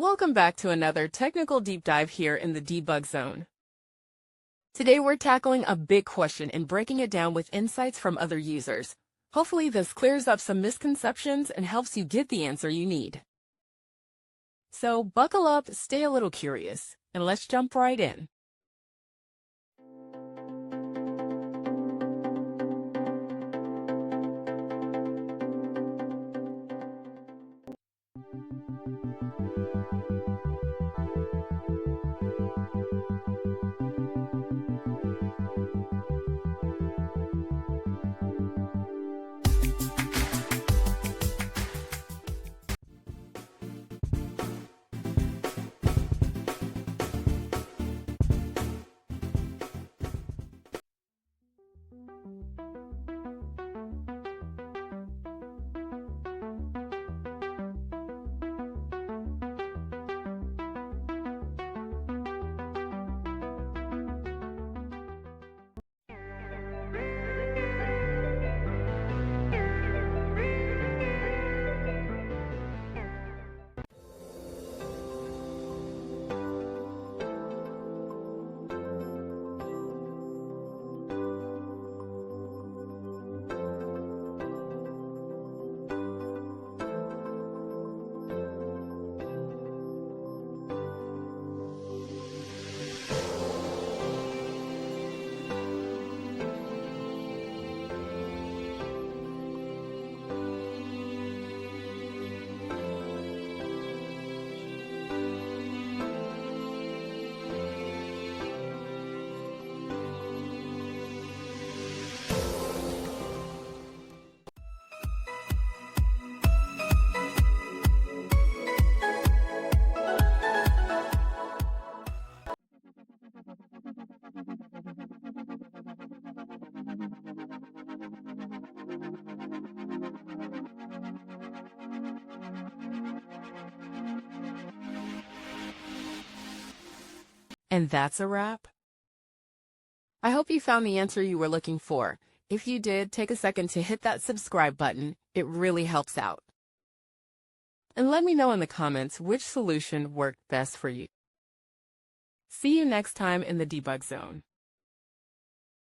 Welcome back to another technical deep dive here in the debug zone. Today we're tackling a big question and breaking it down with insights from other users. Hopefully this clears up some misconceptions and helps you get the answer you need. So buckle up, stay a little curious, and let's jump right in. And that's a wrap. I hope you found the answer you were looking for. If you did, take a second to hit that subscribe button. It really helps out. And let me know in the comments which solution worked best for you. See you next time in the debug zone.